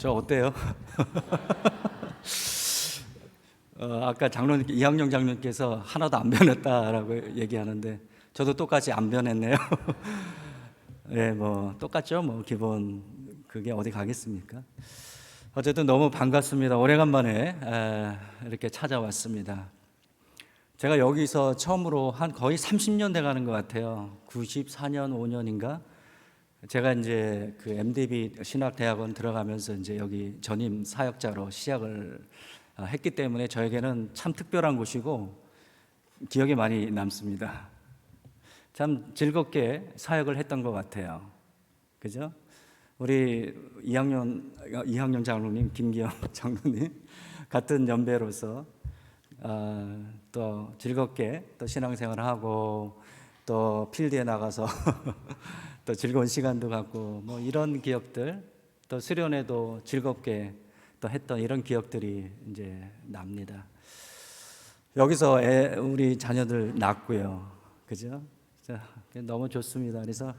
저 어때요? 아까 장로님, 이학영 장로님께서 하나도 안 변했다라고 얘기하는데 저도 똑같이 안 변했네요. 네, 뭐 똑같죠. 뭐 기본 그게 어디 가겠습니까? 어쨌든 너무 반갑습니다. 오래간만에 이렇게 찾아왔습니다. 제가 여기서 처음으로 한 거의 30년 돼 가는 것 같아요. 94년, 5년인가? 제가 이제 그 MDB 신학대학원 들어가면서 이제 여기 전임 사역자로 시작을 했기 때문에 저에게는 참 특별한 곳이고 기억에 많이 남습니다. 참 즐겁게 사역을 했던 것 같아요. 그죠? 우리 이학년 장로님, 김기영 장로님 같은 연배로서 또 즐겁게 또 신앙생활을 하고 또 필드에 나가서 또 즐거운 시간도 갖고 뭐 이런 기억들, 또 수련회도 즐겁게 또 했던 이런 기억들이 이제 납니다. 여기서 우리 자녀들 낳고요, 그죠? 너무 좋습니다. 그래서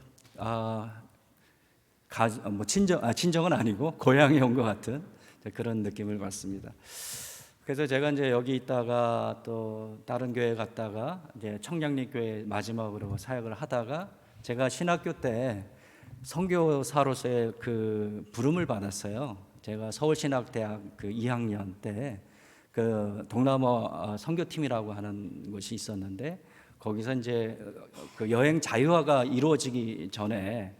뭐 친정은 아니고 고향에 온 것 같은 그런 느낌을 받습니다. 그래서 제가 이제 여기 있다가 또 다른 교회 갔다가 이제 청량리 교회 마지막으로 사역을 하다가 제가 신학교 때 선교사로서의 그 부름을 받았어요. 제가 서울신학대학 그 2학년 때 그 동남아 선교팀이라고 하는 곳이 있었는데 거기서 이제 그 여행 자유화가 이루어지기 전에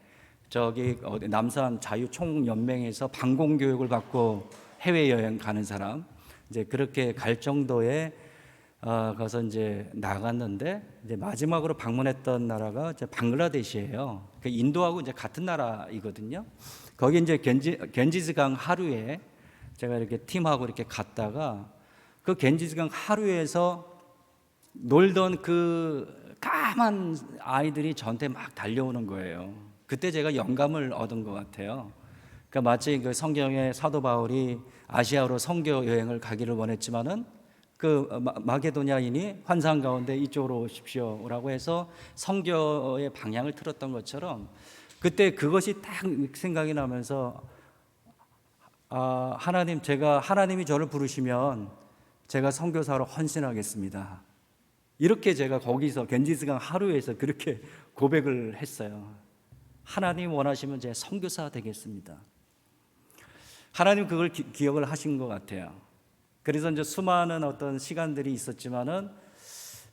저기 남산 자유총연맹에서 방공교육을 받고 해외여행 가는 사람 이제 그렇게 갈 정도의 가서 이제 나갔는데 이제 마지막으로 방문했던 나라가 이제 방글라데시예요. 그 인도하고 이제 같은 나라이거든요. 거기 이제 겐지스강 하류에 제가 이렇게 팀하고 이렇게 갔다가 그 겐지스강 하류에서 놀던 그 까만 아이들이 저한테 막 달려오는 거예요. 그때 제가 영감을 얻은 것 같아요. 그러니까 마치 그 성경의 사도 바울이 아시아로 선교 여행을 가기를 원했지만은 그 마게도냐인이 환상 가운데 이쪽으로 오십시오라고 해서 선교의 방향을 틀었던 것처럼 그때 그것이 딱 생각이 나면서 하나님, 하나님이 저를 부르시면 제가 선교사로 헌신하겠습니다. 이렇게 제가 거기서 겐지스강 하루에서 그렇게 고백을 했어요. 하나님 원하시면 제가 선교사 되겠습니다. 하나님 그걸 기억을 하신 것 같아요. 그래서 이제 수많은 어떤 시간들이 있었지만은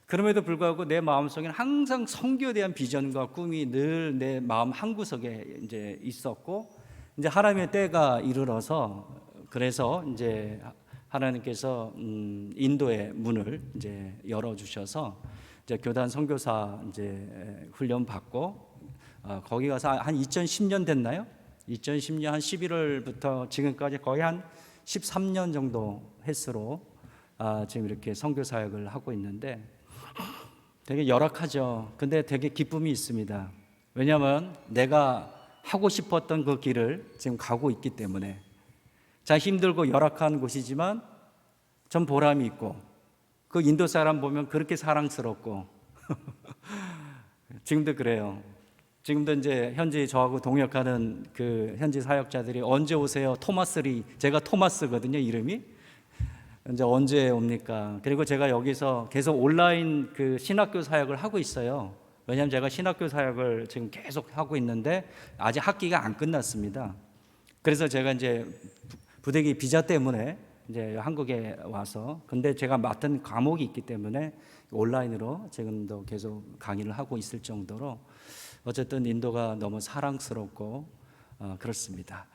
그럼에도 불구하고 내 마음속에는 항상 선교에 대한 비전과 꿈이 늘 내 마음 한구석에 이제 있었고 이제 하나님의 때가 이르러서 그래서 이제 하나님께서 인도의 문을 이제 열어 주셔서 이제 교단 선교사 이제 훈련 받고 거기 가서 한 2010년 됐나요? 2010년 한 11월부터 지금까지 거의 한 13년 정도 횟수로 지금 이렇게 선교 사역을 하고 있는데 되게 열악하죠. 근데 되게 기쁨이 있습니다. 왜냐하면 내가 하고 싶었던 그 길을 지금 가고 있기 때문에 자 힘들고 열악한 곳이지만 전 보람이 있고 그 인도 사람 보면 그렇게 사랑스럽고 지금도 그래요. 지금도 이제 현지 저하고 동역하는 그 현지 사역자들이 언제 오세요? 토마스리, 제가 토마스거든요, 이름이. 이제 언제 옵니까? 그리고 제가 여기서 계속 온라인 그 신학교 사역을 하고 있어요. 왜냐하면 제가 신학교 사역을 지금 계속 하고 있는데 아직 학기가 안 끝났습니다. 그래서 제가 이제 부대기 비자 때문에 이제 한국에 와서 근데 제가 맡은 과목이 있기 때문에 온라인으로 지금도 계속 강의를 하고 있을 정도로 어쨌든 인도가 너무 사랑스럽고 그렇습니다.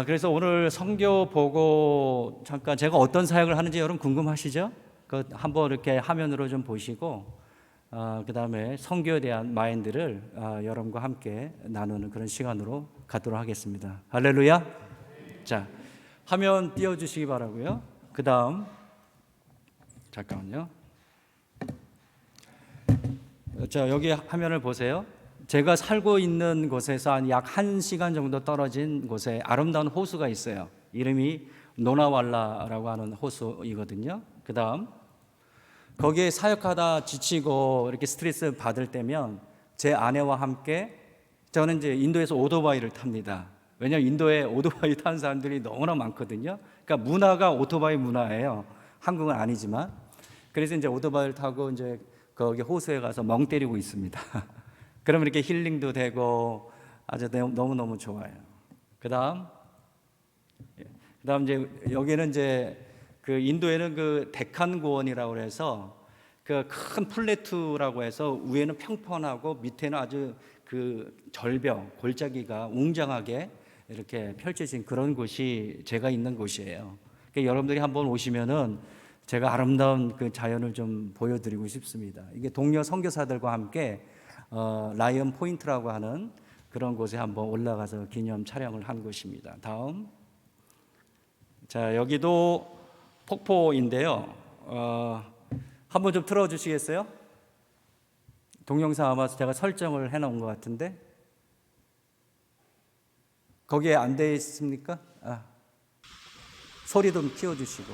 그래서 오늘 성교 보고 잠깐 제가 어떤 사역을 하는지 여러분 궁금하시죠? 그 한번 이렇게 화면으로 좀 보시고 그 다음에 성교에 대한 마인드를 여러분과 함께 나누는 그런 시간으로 갖도록 하겠습니다. 할렐루야. 자, 화면 띄워주시기 바라고요. 그 다음 잠깐만요. 자, 여기 화면을 보세요. 제가 살고 있는 곳에서 한 약 1시간 정도 떨어진 곳에 아름다운 호수가 있어요. 이름이 노나왈라라고 하는 호수이거든요. 그 다음 거기에 사역하다 지치고 이렇게 스트레스 받을 때면 제 아내와 함께 저는 이제 인도에서 오토바이를 탑니다. 왜냐하면 인도에 오토바이 타는 사람들이 너무나 많거든요. 그러니까 문화가 오토바이 문화예요. 한국은 아니지만. 그래서 이제 오토바이를 타고 이제 거기 호수에 가서 멍 때리고 있습니다. 그러면 이렇게 힐링도 되고 아주 너무너무 좋아요. 그다음 이제 여기는 이제 그 인도에는 그 데칸 고원이라고 해서 그 큰 플래투라고 해서 위에는 평평하고 밑에는 아주 그 절벽 골짜기가 웅장하게 이렇게 펼쳐진 그런 곳이 제가 있는 곳이에요. 그러니까 여러분들이 한번 오시면은 제가 아름다운 그 자연을 좀 보여드리고 싶습니다. 이게 동료 선교사들과 함께 라이언 포인트라고 하는 그런 곳에 한번 올라가서 기념 촬영을 한 곳입니다. 다음. 자, 여기도 폭포인데요. 한번 좀 틀어주시겠어요? 동영상 아마 제가 설정을 해놓은 것 같은데 거기에 안 돼 있습니까? 소리 좀 키워주시고.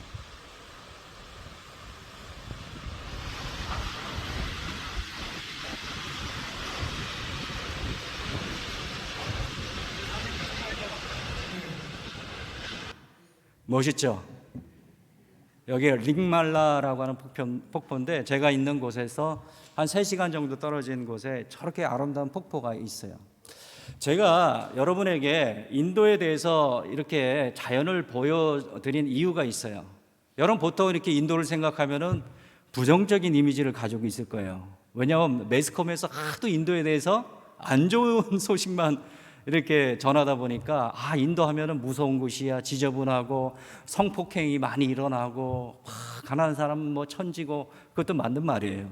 멋있죠? 여기 링말라라고 하는 폭포인데 제가 있는 곳에서 한 3시간 정도 떨어진 곳에 저렇게 아름다운 폭포가 있어요. 제가 여러분에게 인도에 대해서 이렇게 자연을 보여드린 이유가 있어요. 여러분 보통 이렇게 인도를 생각하면은 부정적인 이미지를 가지고 있을 거예요. 왜냐하면 매스컴에서 하도 인도에 대해서 안 좋은 소식만 이렇게 전하다 보니까 인도 하면은 무서운 곳이야, 지저분하고 성폭행이 많이 일어나고 가난한 사람 뭐 천지고, 그것도 맞는 말이에요.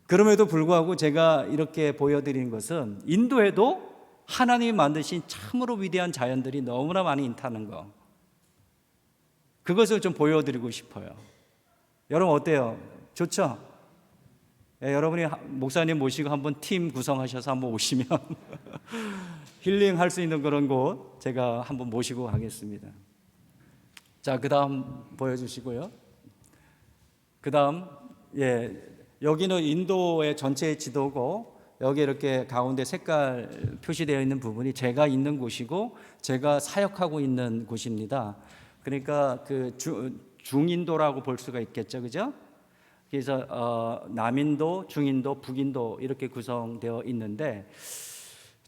그럼에도 불구하고 제가 이렇게 보여드린 것은 인도에도 하나님이 만드신 참으로 위대한 자연들이 너무나 많이 있다는 거, 그것을 좀 보여드리고 싶어요. 여러분 어때요? 좋죠? 여러분이 목사님 모시고 한번 팀 구성하셔서 한번 오시면 힐링할 수 있는 그런 곳 제가 한번 모시고 가겠습니다. 자, 그 다음 보여주시고요. 그 다음, 여기는 인도의 전체의 지도고, 여기 이렇게 가운데 색깔 표시되어 있는 부분이 제가 있는 곳이고 제가 사역하고 있는 곳입니다. 그러니까 그 중인도라고 볼 수가 있겠죠, 그죠? 그래서 남인도, 중인도, 북인도 이렇게 구성되어 있는데,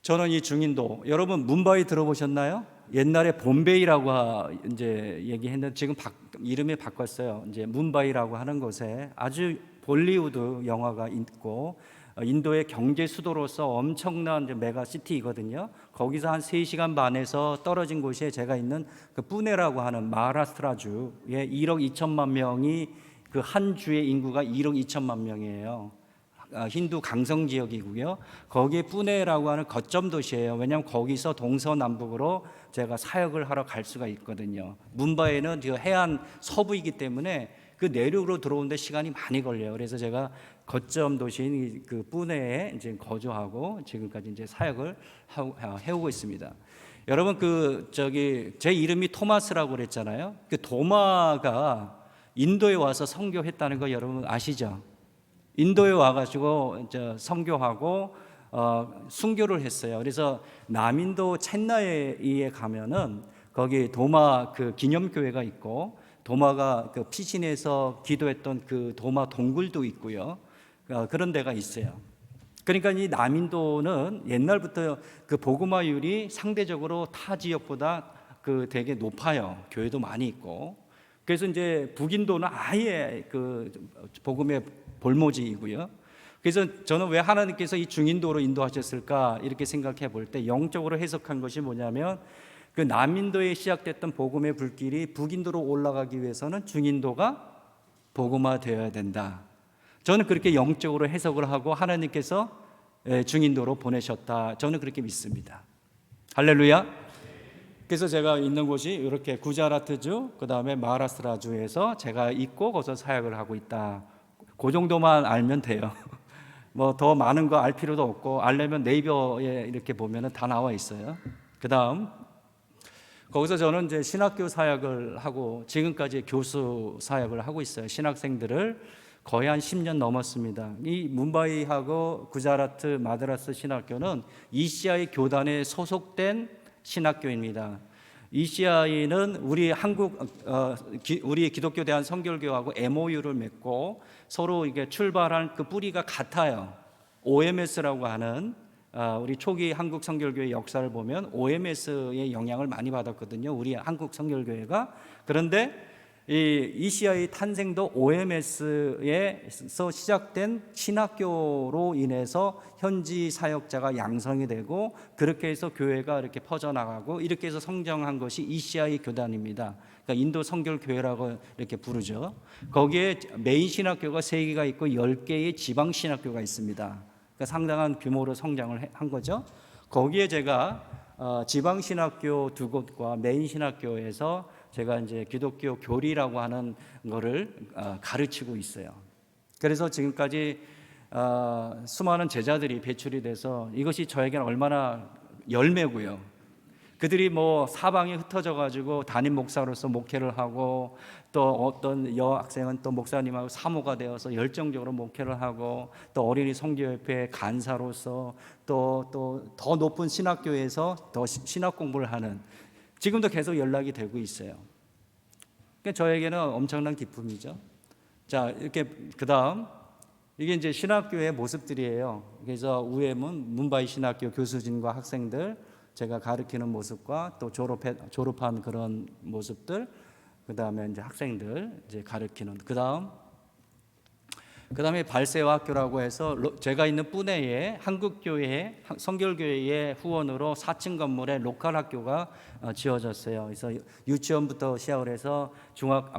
저는 이 중인도, 여러분 뭄바이 들어보셨나요? 옛날에 봄베이라고 이제 얘기했는데 지금 이름이 바꿨어요. 이제 뭄바이라고 하는 곳에 아주 볼리우드 영화가 있고 인도의 경제 수도로서 엄청난 이제 메가시티이거든요. 거기서 한 3시간 반에서 떨어진 곳에 제가 있는 그 뿌네라고 하는 마하라스트라주에 1억 2천만 명이, 그 한 주의 인구가 1억 2천만 명이에요. 힌두 강성 지역이고요. 거기에 뿌네라고 하는 거점 도시예요. 왜냐하면 거기서 동서남북으로 제가 사역을 하러 갈 수가 있거든요. 뭄바이는 해안 서부이기 때문에 그 내륙으로 들어오는데 시간이 많이 걸려요. 그래서 제가 거점 도시인 그 뿌네에 이제 거주하고 지금까지 이제 사역을 해오고 있습니다. 여러분 제 이름이 토마스라고 그랬잖아요. 그 도마가 인도에 와서 선교했다는 거 여러분 아시죠? 인도에 와가지고 선교하고 순교를 했어요. 그래서 남인도 첸나이에 가면은 거기 도마 그 기념교회가 있고, 도마가 그 피신해서 기도했던 그 도마 동굴도 있고요. 그런 데가 있어요. 그러니까 이 남인도는 옛날부터 그 복음화율이 상대적으로 타 지역보다 그 되게 높아요. 교회도 많이 있고. 그래서 이제 북인도는 아예 그 복음의 볼모지이고요. 그래서 저는 왜 하나님께서 이 중인도로 인도하셨을까 이렇게 생각해 볼 때 영적으로 해석한 것이 뭐냐면, 그 남인도에 시작됐던 복음의 불길이 북인도로 올라가기 위해서는 중인도가 복음화되어야 된다. 저는 그렇게 영적으로 해석을 하고 하나님께서 중인도로 보내셨다. 저는 그렇게 믿습니다. 할렐루야. 그래서 제가 있는 곳이 이렇게 구자라트주, 그 다음에 마하라스트라주에서 제가 있고 거기서 사역을 하고 있다. 그 정도만 알면 돼요. 뭐 더 많은 거 알 필요도 없고, 알려면 네이버에 이렇게 보면은 다 나와 있어요. 그 다음, 거기서 저는 이제 신학교 사역을 하고 지금까지 교수 사역을 하고 있어요. 신학생들을 거의 한 10년 넘었습니다. 이 뭄바이하고 구자라트 마드라스 신학교는 이시아의 교단에 소속된 신학교입니다. ECI는 우리 우리 기독교 대한 선결교회하고 MOU를 맺고 서로 이게 출발한 그 뿌리가 같아요. OMS라고 하는 우리 초기 한국 선결교회 역사를 보면 OMS의 영향을 많이 받았거든요. 우리 한국 선결교회가. 그런데 이 ECI 탄생도 OMS에서 시작된 신학교로 인해서 현지 사역자가 양성이 되고 그렇게 해서 교회가 이렇게 퍼져나가고 이렇게 해서 성장한 것이 ECI 교단입니다. 그러니까 인도 선결교회라고 이렇게 부르죠. 거기에 메인 신학교가 3개가 있고 10개의 지방 신학교가 있습니다. 그러니까 상당한 규모로 성장을 한 거죠. 거기에 제가 지방 신학교 2곳과 메인 신학교에서 제가 이제 기독교 교리라고 하는 거를 가르치고 있어요. 그래서 지금까지 수많은 제자들이 배출이 돼서 이것이 저에게는 얼마나 열매고요. 그들이 뭐 사방에 흩어져 가지고 담임 목사로서 목회를 하고 또 어떤 여학생은 또 목사님하고 사모가 되어서 열정적으로 목회를 하고 또 어린이 선교협회 간사로서 또 더 높은 신학교에서 더 신학 공부를 하는 지금도 계속 연락이 되고 있어요. 그러니까 저에게는 엄청난 기쁨이죠. 자, 이렇게 그다음 이게 이제 신학교의 모습들이에요. 그래서 위에는 문바이 신학교 교수진과 학생들 제가 가르치는 모습과 또 졸업한 그런 모습들, 그다음에 이제 학생들 이제 가르치는 그다음에 발세와 학교라고 해서 제가 있는 뿌네에 한국교회 선결교회의 후원으로 4층 건물에 로컬 학교가 지어졌어요. 그래서 유치원부터 시작을 해서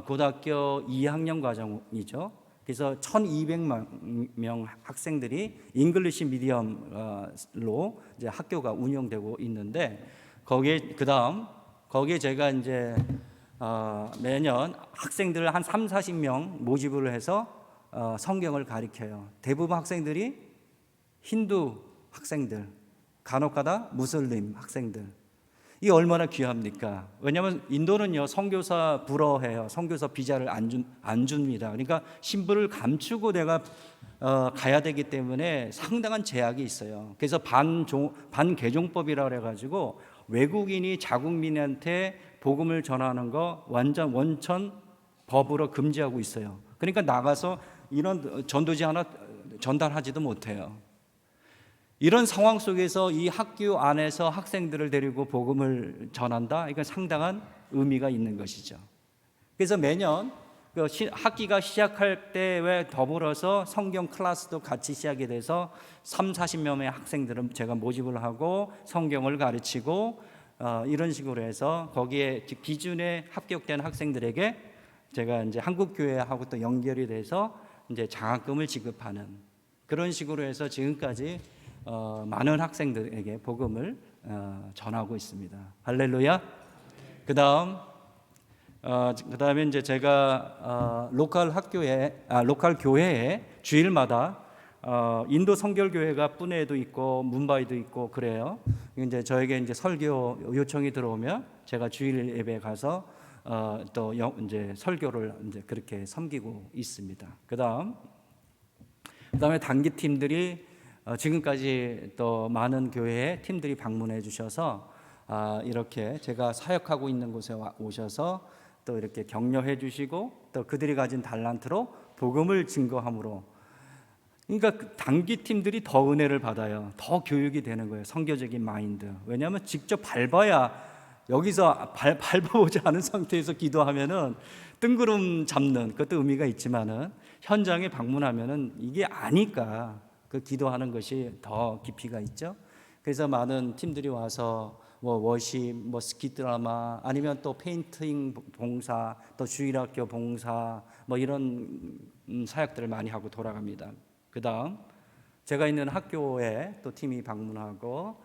고등학교 2학년 과정이죠. 그래서 1,200명 학생들이 잉글리시 미디엄로 이제 학교가 운영되고 있는데 거기에 제가 이제 매년 학생들을 한 30-40명 모집을 해서 성경을 가르쳐요. 대부분 학생들이 힌두 학생들, 간혹가다 무슬림 학생들. 이게 얼마나 귀합니까? 왜냐하면 인도는요 선교사 불허해요. 선교사 비자를 안 줍니다. 그러니까 신분을 감추고 내가 가야 되기 때문에 상당한 제약이 있어요. 그래서 반개종법이라고 해가지고 외국인이 자국민한테 복음을 전하는 거 완전 원천 법으로 금지하고 있어요. 그러니까 나가서 이런 전도지 하나 전달하지도 못해요. 이런 상황 속에서 이 학교 안에서 학생들을 데리고 복음을 전한다? 이건 상당한 의미가 있는 것이죠. 그래서 매년 학기가 시작할 때에 더불어서 성경 클래스도 같이 시작이 돼서 30-40명의 학생들은 제가 모집을 하고 성경을 가르치고 이런 식으로 해서 거기에 기준에 합격된 학생들에게 제가 이제 한국교회하고 또 연결이 돼서 이제 장학금을 지급하는 그런 식으로 해서 지금까지 많은 학생들에게 복음을 전하고 있습니다. 할렐루야. 그다음에 이제 제가 로컬 교회에 주일마다 인도 선결교회가 뿌네에도 있고 문바이도 있고 그래요. 이제 저에게 이제 설교 요청이 들어오면 제가 주일 예배에 가서 또 이제 설교를 이제 그렇게 섬기고 있습니다. 그다음에 단기 팀들이 지금까지 또 많은 교회에 팀들이 방문해 주셔서 이렇게 제가 사역하고 있는 곳에 오셔서 또 이렇게 격려해 주시고 또 그들이 가진 달란트로 복음을 증거함으로 그러니까 단기 팀들이 더 은혜를 받아요. 더 교육이 되는 거예요. 선교적인 마인드. 왜냐하면 직접 밟아야 여기서 밟아보지 않은 상태에서 기도하면은 뜬구름 잡는 그것도 의미가 있지만은 현장에 방문하면은 이게 아니까 그 기도하는 것이 더 깊이가 있죠. 그래서 많은 팀들이 와서 뭐 워십, 뭐 스키 드라마 아니면 또 페인팅 봉사, 또 주일학교 봉사 뭐 이런 사역들을 많이 하고 돌아갑니다. 그다음 제가 있는 학교에 또 팀이 방문하고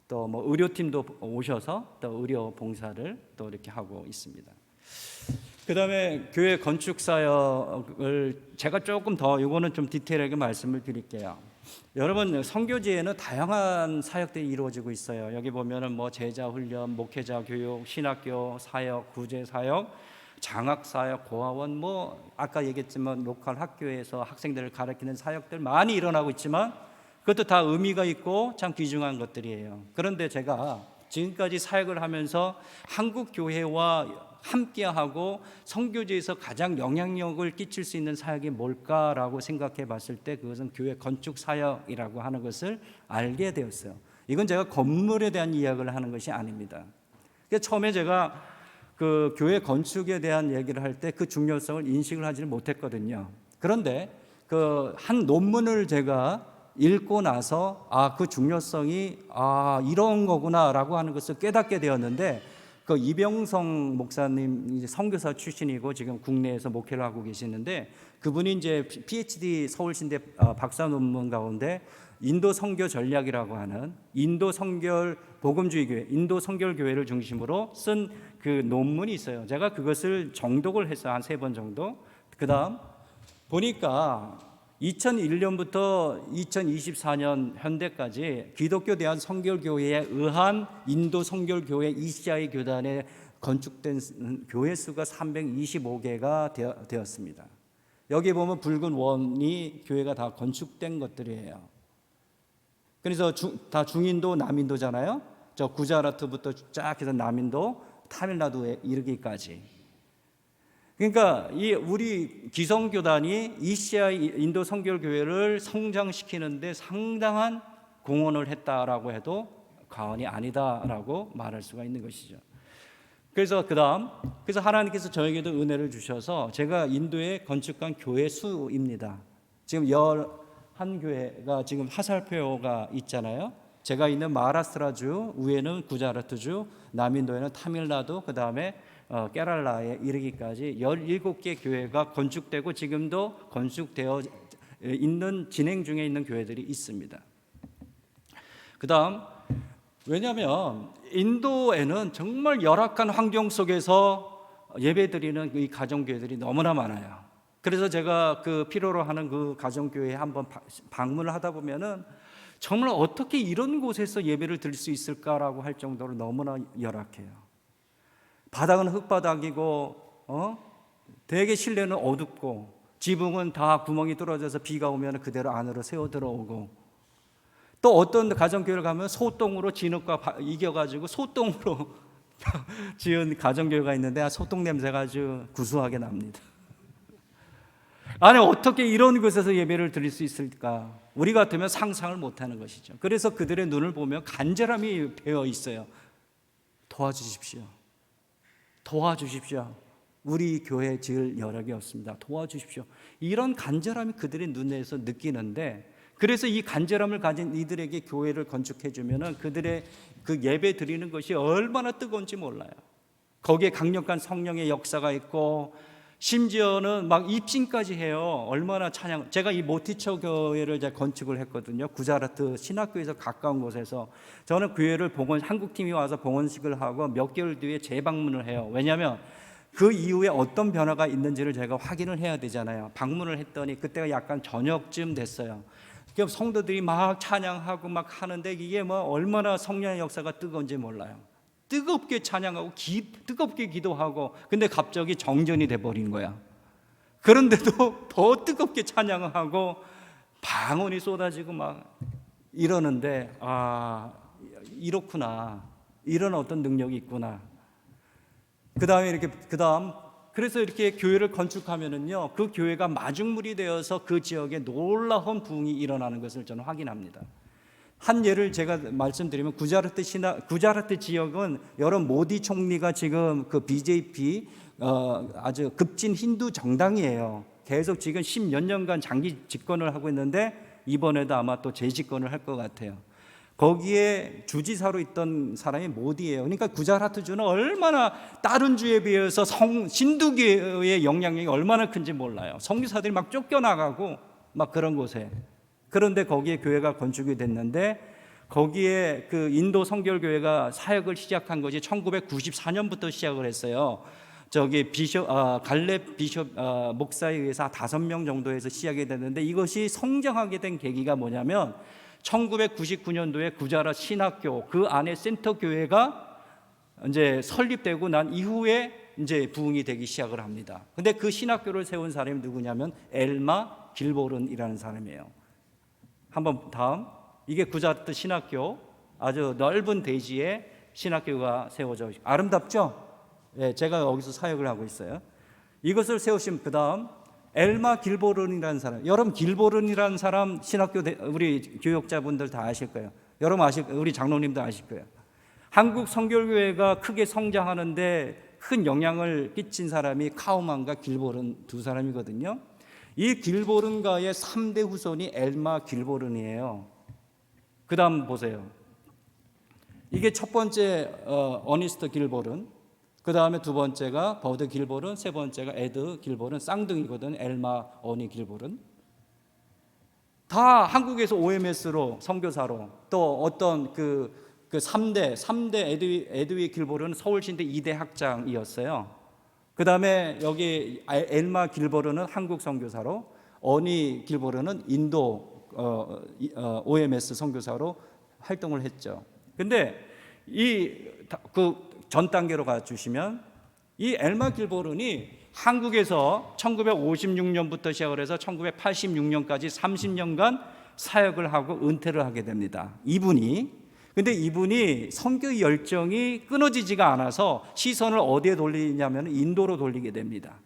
또 뭐 의료팀도 오셔서 또 의료 봉사를 또 이렇게 하고 있습니다. 그다음에 교회 건축 사역을 제가 조금 더 이거는 좀 디테일하게 말씀을 드릴게요. 여러분 선교지에는 다양한 사역들이 이루어지고 있어요. 여기 보면은 뭐 제자 훈련, 목회자 교육, 신학교 사역, 구제 사역, 장학 사역, 고아원 뭐 아까 얘기했지만 로컬 학교에서 학생들을 가르치는 사역들 많이 일어나고 있지만 그것도 다 의미가 있고 참 귀중한 것들이에요. 그런데 제가 지금까지 사역을 하면서 한국 교회와 함께하고 선교지에서 가장 영향력을 끼칠 수 있는 사역이 뭘까라고 생각해 봤을 때 그것은 교회 건축 사역이라고 하는 것을 알게 되었어요. 이건 제가 건물에 대한 이야기를 하는 것이 아닙니다. 그러니까 처음에 제가 그 교회 건축에 대한 얘기를 할 때 그 중요성을 인식을 하지를 못했거든요. 그런데 그 한 논문을 제가 읽고 나서 그 중요성이 이런 거구나라고 하는 것을 깨닫게 되었는데, 그 이병성 목사님 이제 선교사 출신이고 지금 국내에서 목회를 하고 계시는데, 그분이 이제 PhD 서울신대 박사 논문 가운데 인도 선교 전략이라고 하는 인도 선결 복음주의 교회, 인도 선결 교회를 중심으로 쓴 그 논문이 있어요. 제가 그것을 정독을 해서 한 3번 정도. 그다음 보니까 2001년부터 2024년 현대까지 기독교 대한 선결교회에 의한 인도 선결교회 ECI 교단에 건축된 교회 수가 325개가 되었습니다. 여기 보면 붉은 원이 교회가 다 건축된 것들이에요. 그래서 다 중인도, 남인도잖아요. 저 구자라트부터 쫙 해서 남인도, 타밀나두에 이르기까지. 그러니까 이 우리 기성교단이 ECI 인도 선결교회를 성장시키는데 상당한 공헌을 했다라고 해도 과언이 아니다라고 말할 수가 있는 것이죠. 그래서 그래서 하나님께서 저에게도 은혜를 주셔서 제가 인도에 건축한 교회 수입니다. 지금 11교회가 지금 화살표가 있잖아요. 제가 있는 마하라스트라주, 위에는 구자라트주, 남인도에는 타밀나두, 그 다음에 케랄라에 이르기까지 17개 교회가 건축되고 지금도 건축되어 있는, 진행 중에 있는 교회들이 있습니다. 그 다음, 왜냐하면 인도에는 정말 열악한 환경 속에서 예배드리는 이 가정교회들이 너무나 많아요. 그래서 제가 그 필요로 하는 그 가정교회에 한번 방문을 하다 보면은 정말 어떻게 이런 곳에서 예배를 드릴 수 있을까라고 할 정도로 너무나 열악해요. 바닥은 흙바닥이고 되게 실내는 어둡고 지붕은 다 구멍이 뚫어져서 비가 오면 그대로 안으로 새어 들어오고, 또 어떤 가정교회를 가면 소똥으로 진흙과 이겨가지고 소똥으로 지은 가정교회가 있는데 소똥 냄새가 아주 구수하게 납니다. 아니 어떻게 이런 곳에서 예배를 드릴 수 있을까? 우리 같으면 상상을 못하는 것이죠. 그래서 그들의 눈을 보면 간절함이 배어 있어요. 도와주십시오. 도와주십시오. 우리 교회 지을 여력이 없습니다. 도와주십시오. 이런 간절함이 그들의 눈에서 느끼는데, 그래서 이 간절함을 가진 이들에게 교회를 건축해 주면은 그들의 그 예배 드리는 것이 얼마나 뜨거운지 몰라요. 거기에 강력한 성령의 역사가 있고 심지어는 막 입신까지 해요. 얼마나 찬양. 제가 이 모티처 교회를 제가 건축을 했거든요. 구자라트 신학교에서 가까운 곳에서. 저는 교회를 한국팀이 와서 봉헌식을 하고 몇 개월 뒤에 재방문을 해요. 왜냐하면 그 이후에 어떤 변화가 있는지를 제가 확인을 해야 되잖아요. 방문을 했더니 그때가 약간 저녁쯤 됐어요. 성도들이 막 찬양하고 막 하는데 이게 뭐 얼마나 성령의 역사가 뜨거운지 몰라요. 뜨겁게 찬양하고 뜨겁게 기도하고, 근데 갑자기 정전이 돼버린 거야. 그런데도 더 뜨겁게 찬양하고 방언이 쏟아지고 막 이러는데 이렇구나, 이런 어떤 능력이 있구나. 그래서 이렇게 교회를 건축하면은요, 그 교회가 마중물이 되어서 그 지역에 놀라운 부흥이 일어나는 것을 저는 확인합니다. 한 예를 제가 말씀드리면 구자라트 지역은 여러분 모디 총리가 지금 그 BJP 아주 급진 힌두 정당이에요. 계속 지금 10몇 년간 장기 집권을 하고 있는데 이번에도 아마 또 재집권을 할 것 같아요. 거기에 주지사로 있던 사람이 모디예요. 그러니까 구자라트주는 얼마나 다른 주에 비해서 신두교의 영향력이 얼마나 큰지 몰라요. 선교사들이 막 쫓겨나가고 막 그런 곳에. 그런데 거기에 교회가 건축이 됐는데, 거기에 그 인도 선결교회가 사역을 시작한 것이 1994년부터 시작을 했어요. 저기 갈렙 비숍 목사에 의해서 5명 정도에서 시작이 됐는데, 이것이 성장하게 된 계기가 뭐냐면 1999년도에 구자라 신학교 그 안에 센터 교회가 이제 설립되고 난 이후에 이제 부흥이 되기 시작을 합니다. 근데 그 신학교를 세운 사람이 누구냐면 엘마 길보른이라는 사람이에요. 한번 다음, 이게 구자라트 신학교 아주 넓은 대지에 신학교가 세워져 있고 아름답죠? 예, 제가 여기서 사역을 하고 있어요. 이것을 세우신 그다음 엘마 길보른이라는 사람, 여러분 길보른이라는 사람 신학교 우리 교역자분들 다 아실 거예요. 여러분 우리 장로님도 아실 거예요. 한국 성결교회가 크게 성장하는데 큰 영향을 끼친 사람이 카우만과 길보른 두 사람이거든요. 이 길보른가의 3대 후손이 엘마 길보른이에요. 그 다음 보세요. 이게 첫 번째 어니스트 길보른, 그 다음에 두 번째가 버드 길보른, 세 번째가 에드 길보른, 쌍둥이거든. 엘마 어니 길보른. 다 한국에서 OMS로 선교사로, 또 어떤 그 3대 에드위 길보른은 서울신대 2대 학장이었어요. 그 다음에 여기 엘마 길보른은 한국 선교사로, 어니 길보른은 인도 OMS 선교사로 활동을 했죠. 근데 전 단계로 가주시면 이 엘마 길보른이 한국에서 1956년부터 시작을 해서 1986년까지 30년간 사역을 하고 은퇴를 하게 됩니다. 근데 이분이 선교 열정이 끊어지지가 않아서 시선을 어디에 돌리냐면 인도로 돌리게 됩니다.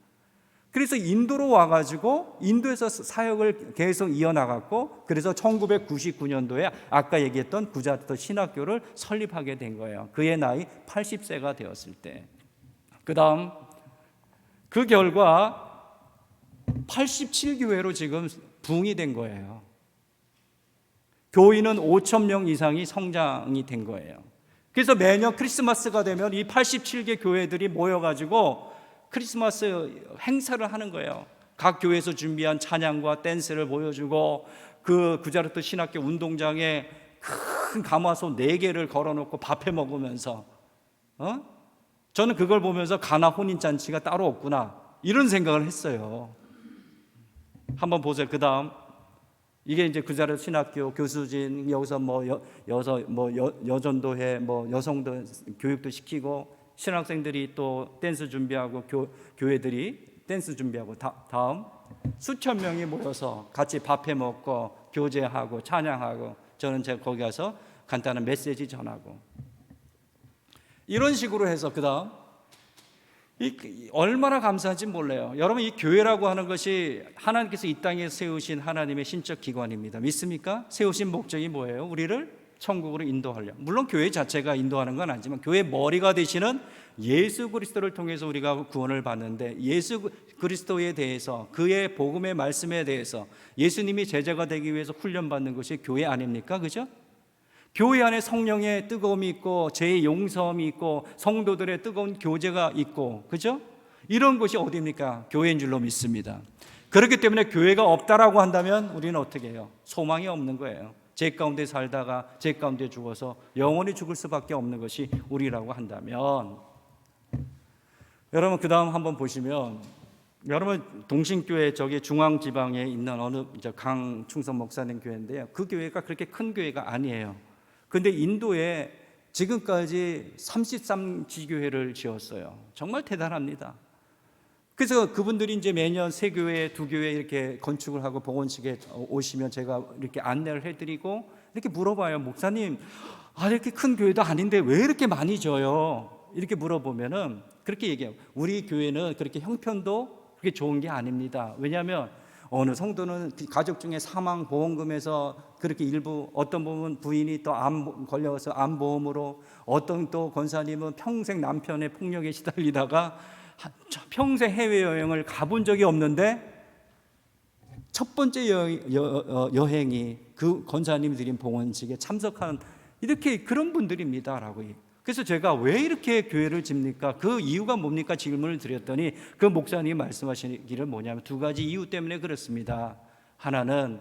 그래서 인도로 와가지고 인도에서 사역을 계속 이어나갔고, 그래서 1999년도에 아까 얘기했던 구자르트 신학교를 설립하게 된 거예요. 그의 나이 80세가 되었을 때. 그 다음 그 결과 87교회로 지금 부흥이 된 거예요. 교인은 5,000명 이상이 성장이 된 거예요. 그래서 매년 크리스마스가 되면 이 87개 교회들이 모여가지고 크리스마스 행사를 하는 거예요. 각 교회에서 준비한 찬양과 댄스를 보여주고, 그 구자르트 신학교 운동장에 큰 가마솥 4개를 걸어놓고 밥해 먹으면서 저는 그걸 보면서 가나 혼인잔치가 따로 없구나 이런 생각을 했어요. 한번 보세요. 그 다음 이게 이제 구자르트 신학교 교수진, 여기서 여전도회, 여성도 교육도 시키고, 신학생들이 또 댄스 준비하고, 교회들이 댄스 준비하고, 다음 수천 명이 모여서 같이 밥해 먹고 교제하고 찬양하고, 저는 제가 거기 가서 간단한 메시지 전하고, 이런 식으로 해서 그 다음 얼마나 감사한지 몰라요. 여러분, 이 교회라고 하는 것이 하나님께서 이 땅에 세우신 하나님의 신적 기관입니다. 믿습니까? 세우신 목적이 뭐예요? 우리를 천국으로 인도하려. 물론 교회 자체가 인도하는 건 아니지만 교회의 머리가 되시는 예수 그리스도를 통해서 우리가 구원을 받는데, 예수 그리스도에 대해서, 그의 복음의 말씀에 대해서 예수님이 제자가 되기 위해서 훈련받는 것이 교회 아닙니까? 그죠? 교회 안에 성령의 뜨거움이 있고 죄의 용서함이 있고 성도들의 뜨거운 교제가 있고, 그죠? 이런 것이 어디입니까? 교회인 줄로 믿습니다. 그렇기 때문에 교회가 없다라고 한다면 우리는 어떻게 해요? 소망이 없는 거예요. 죄 가운데 살다가 죄 가운데 죽어서 영원히 죽을 수밖에 없는 것이 우리라고 한다면, 여러분 그 다음 한번 보시면, 여러분 동신교회 저기 중앙지방에 있는 어느 강충선 목사님 교회인데요, 그 교회가 그렇게 큰 교회가 아니에요. 근데 인도에 지금까지 33지교회를 지었어요. 정말 대단합니다. 그래서 그분들이 이제 매년 3교회, 2교회 이렇게 건축을 하고 복원식에 오시면 제가 이렇게 안내를 해드리고, 이렇게 물어봐요. 목사님, 이렇게 큰 교회도 아닌데 왜 이렇게 많이 져요? 이렇게 물어보면은 그렇게 얘기해요. 우리 교회는 그렇게 형편도 그렇게 좋은 게 아닙니다. 왜냐하면 어느 성도는 가족 중에 사망 보험금에서 그렇게 일부, 어떤 부분 부인이 또 암 걸려서 암보험으로, 어떤 또 권사님은 평생 남편의 폭력에 시달리다가 평생 해외여행을 가본 적이 없는데 첫 번째 여행이 그 권사님이 드린 봉헌식에 참석한, 이렇게 그런 분들입니다라고. 그래서 제가 왜 이렇게 교회를 집니까? 그 이유가 뭡니까? 질문을 드렸더니 그 목사님이 말씀하시기를 뭐냐면 2가지 이유 때문에 그렇습니다. 하나는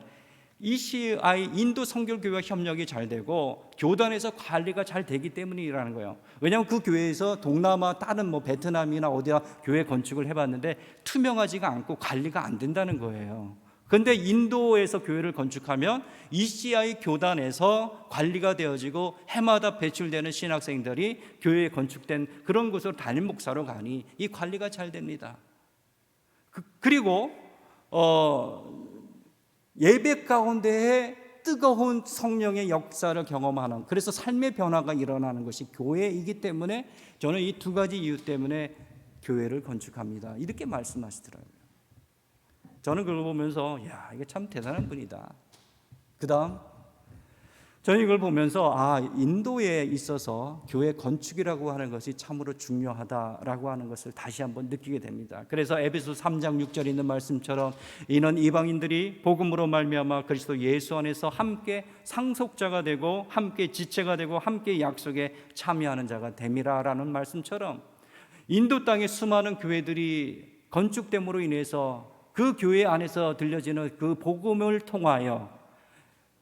ECI 인도 선교교회와 협력이 잘 되고 교단에서 관리가 잘 되기 때문이라는 거예요. 왜냐하면 그 교회에서 동남아 다른 베트남이나 어디야 교회 건축을 해봤는데 투명하지가 않고 관리가 안 된다는 거예요. 그런데 인도에서 교회를 건축하면 ECI 교단에서 관리가 되어지고 해마다 배출되는 신학생들이 교회에 건축된 그런 곳으로 담임 목사로 가니 이 관리가 잘 됩니다. 그리고 예배 가운데에 뜨거운 성령의 역사를 경험하는, 그래서 삶의 변화가 일어나는 것이 교회이기 때문에 저는 이 두 가지 이유 때문에 교회를 건축합니다, 이렇게 말씀하시더라고요. 저는 그걸 보면서 야, 이게 참 대단한 분이다. 그 다음 저는 이걸 보면서 인도에 있어서 교회 건축이라고 하는 것이 참으로 중요하다라고 하는 것을 다시 한번 느끼게 됩니다. 그래서 에베소 3장 6절에 있는 말씀처럼 이는 이방인들이 복음으로 말미암아 그리스도 예수 안에서 함께 상속자가 되고 함께 지체가 되고 함께 약속에 참여하는 자가 됨이라라는 말씀처럼 인도 땅의 수많은 교회들이 건축됨으로 인해서 그 교회 안에서 들려지는 그 복음을 통하여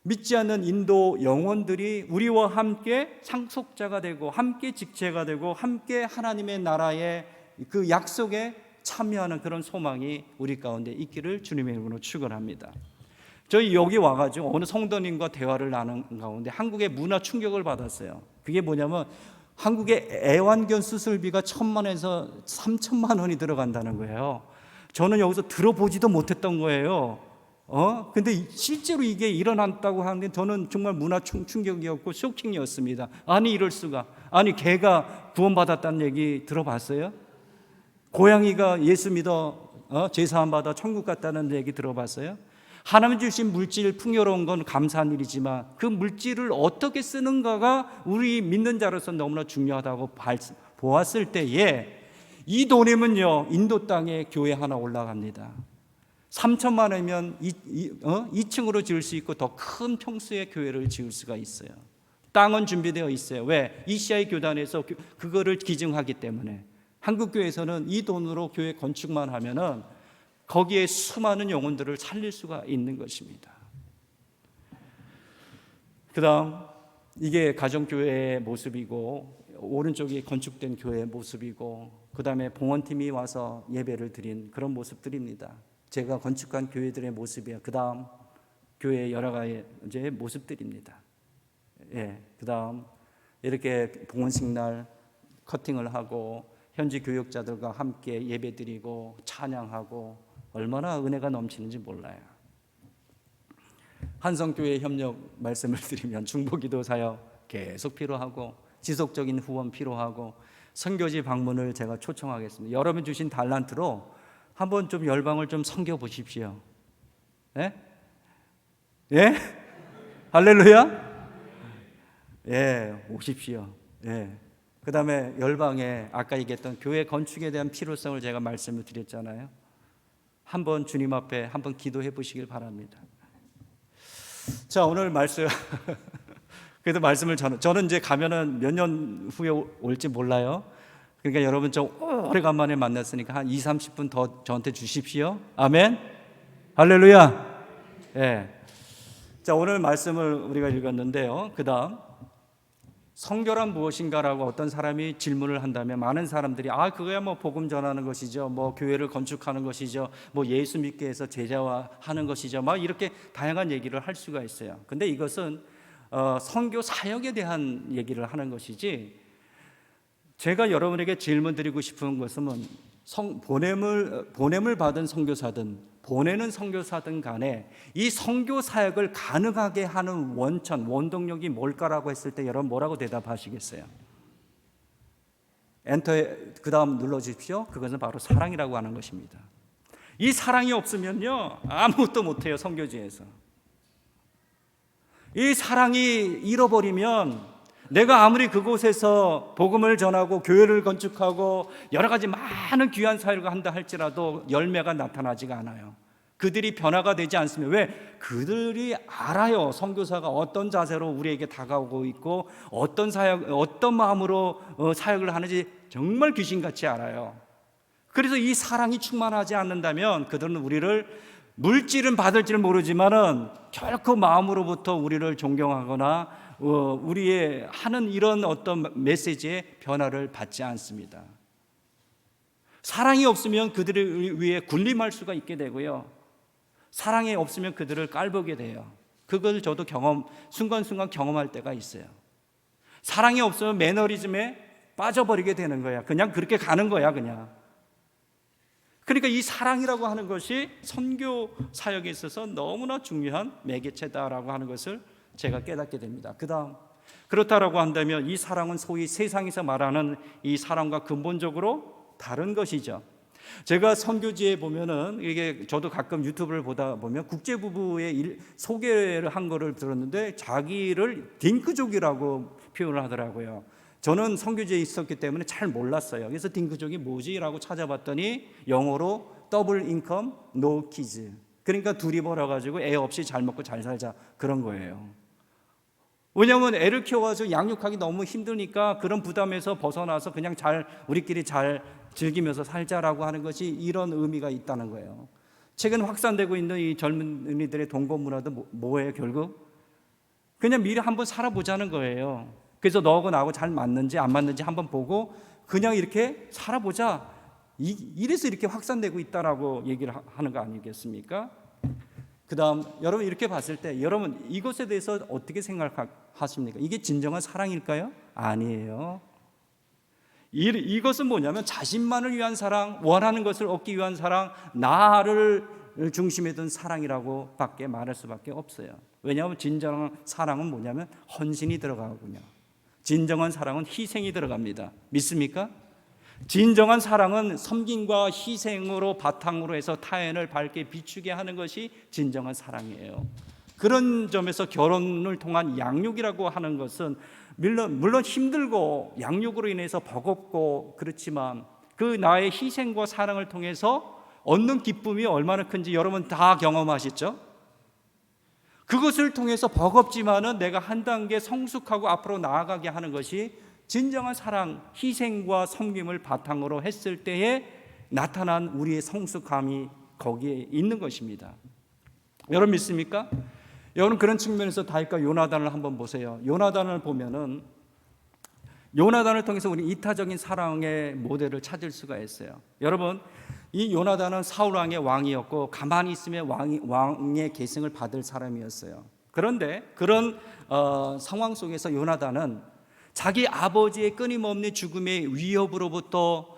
믿지 않는 인도 영혼들이 우리와 함께 상속자가 되고 함께 직체가 되고 함께 하나님의 나라의 그 약속에 참여하는 그런 소망이 우리 가운데 있기를 주님의 이름으로 축원합니다. 저희 여기 와가지고 어느 성도님과 대화를 나눈 가운데 한국의 문화 충격을 받았어요. 그게 뭐냐면 한국의 애완견 수술비가 1,000만원에서 3,000만 원이 들어간다는 거예요. 저는 여기서 들어보지도 못했던 거예요. 근데 실제로 이게 일어났다고 하는데 저는 정말 문화 충격이었고 쇼킹이었습니다. 아니 이럴 수가. 아니 개가 구원받았다는 얘기 들어봤어요? 고양이가 예수 믿어 제사함 받아 천국 갔다는 얘기 들어봤어요? 하나님 주신 물질 풍요로운 건 감사한 일이지만 그 물질을 어떻게 쓰는가가 우리 믿는 자로서 너무나 중요하다고 보았을 때에 이 돈이면요 인도 땅에 교회 하나 올라갑니다. 3천만 원이면 2층으로 지을 수 있고 더 큰 평수의 교회를 지을 수가 있어요. 땅은 준비되어 있어요. 왜? ECI 교단에서 그거를 기증하기 때문에. 한국 교회에서는 이 돈으로 교회 건축만 하면은 거기에 수많은 영혼들을 살릴 수가 있는 것입니다. 그 다음 이게 가정교회의 모습이고 오른쪽이 건축된 교회의 모습이고 그 다음에 봉헌팀이 와서 예배를 드린 그런 모습들입니다. 제가 건축한 교회들의 모습이에요. 그 다음 교회의 여러 가지 모습들입니다. 그 다음 이렇게 봉헌식 날 커팅을 하고 현지 교육자들과 함께 예배드리고 찬양하고 얼마나 은혜가 넘치는지 몰라요. 한성교회 협력 말씀을 드리면 중보기도 사역 계속 필요하고 지속적인 후원 필요하고 선교지 방문을 제가 초청하겠습니다. 여러분 주신 달란트로 한번 좀 열방을 좀 섬겨 보십시오. 예? 예? 할렐루야? 예, 오십시오. 예. 그 다음에 열방에 아까 얘기했던 교회 건축에 대한 필요성을 제가 말씀을 드렸잖아요. 한번 주님 앞에 한번 기도해 보시길 바랍니다. 자, 오늘 말씀 그래도 말씀을 저는 이제 가면은 몇 년 후에 올지 몰라요. 그러니까 여러분 좀 오래간만에 만났으니까 한 20-30분 더 저한테 주십시오. 아멘. 할렐루야. 예. 자, 오늘 말씀을 우리가 읽었는데요. 그다음 성교란 무엇인가라고 어떤 사람이 질문을 한다면 많은 사람들이 그거야 뭐 복음 전하는 것이죠, 뭐 교회를 건축하는 것이죠, 뭐 예수 믿게 해서 제자화하는 것이죠, 막 이렇게 다양한 얘기를 할 수가 있어요. 근데 이것은 선교 사역에 대한 얘기를 하는 것이지, 제가 여러분에게 질문 드리고 싶은 것은 보냄을 받은 선교사든 보내는 선교사든 간에 이 선교 사역을 가능하게 하는 원동력이 뭘까라고 했을 때 여러분 뭐라고 대답하시겠어요? 엔터에 그 다음 눌러주십시오. 그것은 바로 사랑이라고 하는 것입니다. 이 사랑이 없으면요 아무것도 못해요. 선교지에서 이 사랑이 잃어버리면 내가 아무리 그곳에서 복음을 전하고 교회를 건축하고 여러 가지 많은 귀한 사역을 한다 할지라도 열매가 나타나지가 않아요. 그들이 변화가 되지 않습니다. 왜? 그들이 알아요. 선교사가 어떤 자세로 우리에게 다가오고 있고 어떤 마음으로 사역을 하는지 정말 귀신같이 알아요. 그래서 이 사랑이 충만하지 않는다면 그들은 우리를 물질은 받을지는 모르지만은 결코 마음으로부터 우리를 존경하거나 우리의 하는 이런 어떤 메시지의 변화를 받지 않습니다. 사랑이 없으면 그들을 위해 군림할 수가 있게 되고요, 사랑이 없으면 그들을 깔보게 돼요. 그걸 저도 순간순간 경험할 때가 있어요. 사랑이 없으면 매너리즘에 빠져버리게 되는 거야. 그냥 그렇게 가는 거야. 그냥 그러니까 이 사랑이라고 하는 것이 선교 사역에 있어서 너무나 중요한 매개체다라고 하는 것을 제가 깨닫게 됩니다. 그다음 그렇다라고 한다면 이 사랑은 소위 세상에서 말하는 이 사랑과 근본적으로 다른 것이죠. 제가 선교지에 보면은 이게 저도 가끔 유튜브를 보다 보면 국제 부부의 소개를 한 거를 들었는데 자기를 딩크족이라고 표현을 하더라고요. 저는 선교지에 있었기 때문에 잘 몰랐어요. 그래서 딩크족이 뭐지라고 찾아봤더니 영어로 더블 인컴 노 키즈. 그러니까 둘이 벌어가지고 애 없이 잘 먹고 잘 살자 그런 거예요. 왜냐하면 애를 키워가지고 양육하기 너무 힘드니까 그런 부담에서 벗어나서 그냥 우리끼리 잘 즐기면서 살자라고 하는 것이 이런 의미가 있다는 거예요. 최근 확산되고 있는 이 젊은이들의 동거 문화도 뭐예요? 결국 그냥 미리 한번 살아보자는 거예요. 그래서 너하고 나하고 잘 맞는지 안 맞는지 한번 보고 그냥 이렇게 살아보자. 이래서 이렇게 확산되고 있다라고 얘기를 하는 거 아니겠습니까? 그 다음 여러분 이렇게 봤을 때 여러분 이것에 대해서 어떻게 생각하십니까? 이게 진정한 사랑일까요? 아니에요. 이것은 뭐냐면 자신만을 위한 사랑, 원하는 것을 얻기 위한 사랑, 나를 중심에 둔 사랑이라고 밖에 말할 수밖에 없어요. 왜냐하면 진정한 사랑은 뭐냐면 헌신이 들어가거든요. 진정한 사랑은 희생이 들어갑니다. 믿습니까? 진정한 사랑은 섬김과 희생으로 바탕으로 해서 타인을 밝게 비추게 하는 것이 진정한 사랑이에요. 그런 점에서 결혼을 통한 양육이라고 하는 것은 물론 힘들고 양육으로 인해서 버겁고 그렇지만 그 나의 희생과 사랑을 통해서 얻는 기쁨이 얼마나 큰지 여러분 다 경험하셨죠? 그것을 통해서 버겁지만은 내가 한 단계 성숙하고 앞으로 나아가게 하는 것이 진정한 사랑, 희생과 섬김을 바탕으로 했을 때에 나타난 우리의 성숙함이 거기에 있는 것입니다. 여러분 믿습니까? 여러분 그런 측면에서 다윗과 요나단을 한번 보세요. 요나단을 보면은 요나단을 통해서 우리 이타적인 사랑의 모델을 찾을 수가 있어요. 여러분 이 요나단은 사울 왕의 왕이었고 가만히 있으면 왕의 계승을 받을 사람이었어요. 그런데 그런 상황 속에서 요나단은 자기 아버지의 끊임없는 죽음의 위협으로부터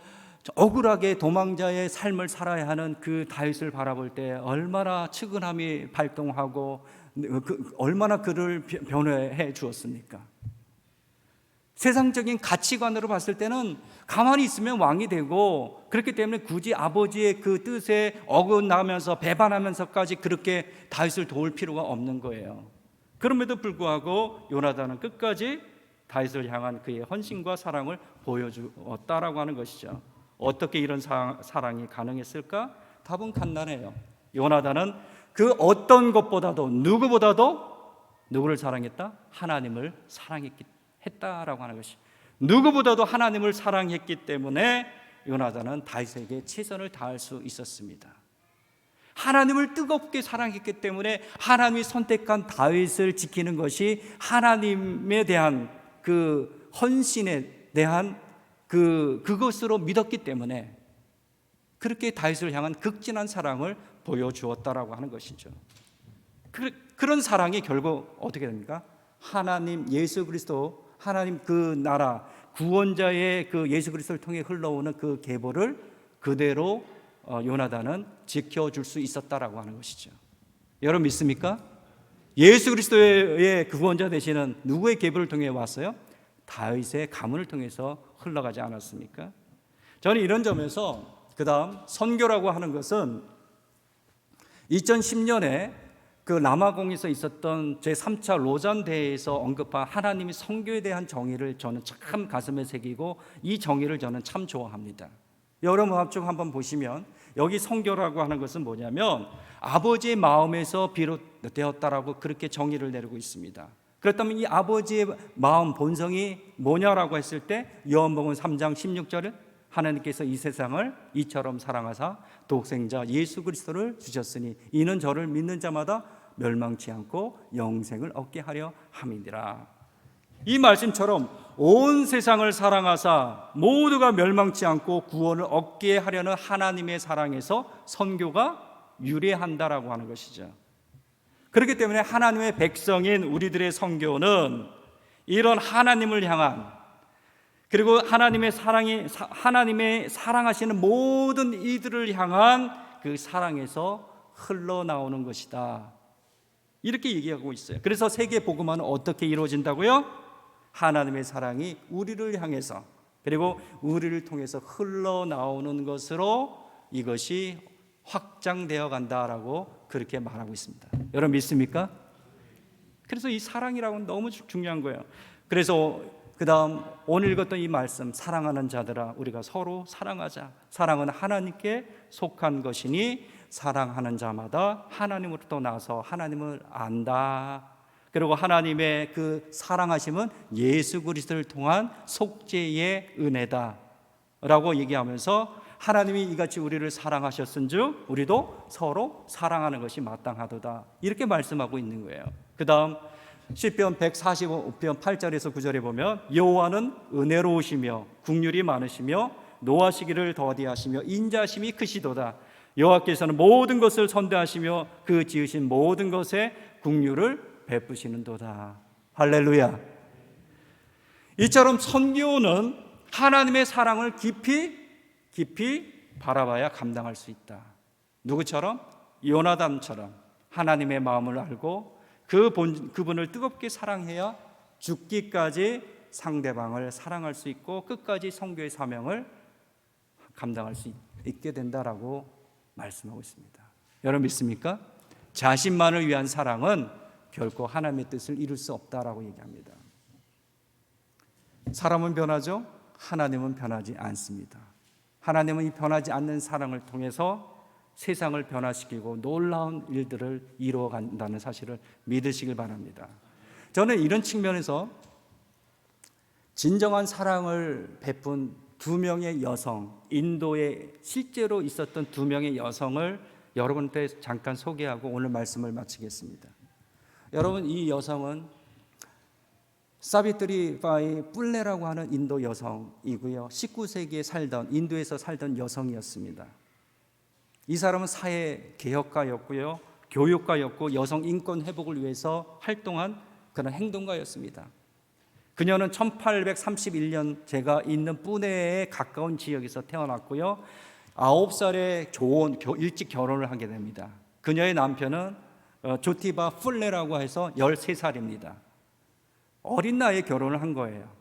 억울하게 도망자의 삶을 살아야 하는 그 다윗을 바라볼 때 얼마나 측은함이 발동하고 얼마나 그를 변호해 주었습니까? 세상적인 가치관으로 봤을 때는 가만히 있으면 왕이 되고 그렇기 때문에 굳이 아버지의 그 뜻에 어긋나면서 배반하면서까지 그렇게 다윗을 도울 필요가 없는 거예요. 그럼에도 불구하고 요나단은 끝까지 다윗을 향한 그의 헌신과 사랑을 보여주었다라고 하는 것이죠. 어떻게 이런 사랑이 가능했을까? 답은 간단해요. 요나단은 그 어떤 것보다도 누구보다도 누구를 사랑했다? 하나님을 사랑했다라고 하는 것이 누구보다도 하나님을 사랑했기 때문에 요나단은 다윗에게 최선을 다할 수 있었습니다. 하나님을 뜨겁게 사랑했기 때문에 하나님이 선택한 다윗을 지키는 것이 하나님에 대한 그 헌신에 대한 그것으로 믿었기 때문에 그렇게 다윗을 향한 극진한 사랑을 보여주었다라고 하는 것이죠. 그런 사랑이 결국 어떻게 됩니까? 하나님 예수 그리스도 하나님 그 나라 구원자의 그 예수 그리스도를 통해 흘러오는 그 계보를 그대로 요나단은 지켜줄 수 있었다라고 하는 것이죠. 여러분 믿습니까? 예수 그리스도의 구원자 되시는 누구의 계보를 통해 왔어요? 다윗의 가문을 통해서 흘러가지 않았습니까? 저는 이런 점에서 그 다음 선교라고 하는 것은 2010년에 그 라마공에서 있었던 제3차 로잔 대회에서 언급한 하나님의 선교에 대한 정의를 저는 참 가슴에 새기고 이 정의를 저는 참 좋아합니다. 여러분 합중 한번 보시면 여기 선교라고 하는 것은 뭐냐면 아버지의 마음에서 비롯되었다라고 그렇게 정의를 내리고 있습니다. 그렇다면 이 아버지의 마음 본성이 뭐냐라고 했을 때 요한복음 3장 16절에 하나님께서 이 세상을 이처럼 사랑하사 독생자 예수 그리스도를 주셨으니 이는 저를 믿는 자마다 멸망치 않고 영생을 얻게 하려 함이니라. 이 말씀처럼 온 세상을 사랑하사 모두가 멸망치 않고 구원을 얻게 하려는 하나님의 사랑에서 선교가 유래한다라고 하는 것이죠. 그렇기 때문에 하나님의 백성인 우리들의 선교는 이런 하나님을 향한 그리고 하나님의 사랑하시는 모든 이들을 향한 그 사랑에서 흘러나오는 것이다. 이렇게 얘기하고 있어요. 그래서 세계 복음화는 어떻게 이루어진다고요? 하나님의 사랑이 우리를 향해서 그리고 우리를 통해서 흘러나오는 것으로 이것이 확장되어 간다라고 그렇게 말하고 있습니다. 여러분 믿습니까? 그래서 이 사랑이라고는 너무 중요한 거예요. 그래서 그 다음 오늘 읽었던 이 말씀, 사랑하는 자들아 우리가 서로 사랑하자. 사랑은 하나님께 속한 것이니 사랑하는 자마다 하나님으로부터 나서 하나님을 안다. 그리고 하나님의 그 사랑하심은 예수 그리스도를 통한 속죄의 은혜다 라고 얘기하면서 하나님이 이같이 우리를 사랑하셨은즉 우리도 서로 사랑하는 것이 마땅하도다, 이렇게 말씀하고 있는 거예요. 그 다음 시편 145편 8절에서 9절에 보면 여호와는 은혜로우시며 국률이 많으시며 노하시기를 더디하시며 인자심이 크시도다. 여호와께서는 모든 것을 선대하시며 그 지으신 모든 것에 국률을 베푸시는도다. 할렐루야. 이처럼 선교는 하나님의 사랑을 깊이 바라봐야 감당할 수 있다. 누구처럼? 요나단처럼 하나님의 마음을 알고 그분을 뜨겁게 사랑해야 죽기까지 상대방을 사랑할 수 있고 끝까지 선교의 사명을 감당할 수 있게 된다라고 말씀하고 있습니다. 여러분 믿습니까? 자신만을 위한 사랑은 결코 하나님의 뜻을 이룰 수 없다라고 얘기합니다. 사람은 변하죠. 하나님은 변하지 않습니다. 하나님은 이 변하지 않는 사랑을 통해서 세상을 변화시키고 놀라운 일들을 이루어간다는 사실을 믿으시길 바랍니다. 저는 이런 측면에서 진정한 사랑을 베푼 두 명의 여성, 인도에 실제로 있었던 두 명의 여성을 여러분께 잠깐 소개하고 오늘 말씀을 마치겠습니다. 여러분, 이 여성은 사비트리 바이 뿔레라고 하는 인도 여성이고요. 19세기에 인도에서 살던 여성이었습니다. 이 사람은 사회 개혁가였고요, 교육가였고 여성 인권 회복을 위해서 활동한 그런 행동가였습니다. 그녀는 1831년 제가 있는 뿌네에 가까운 지역에서 태어났고요. 9살에 일찍 결혼을 하게 됩니다. 그녀의 남편은 조티바 풀레라고 해서 13살입니다. 어린 나이에 결혼을 한 거예요.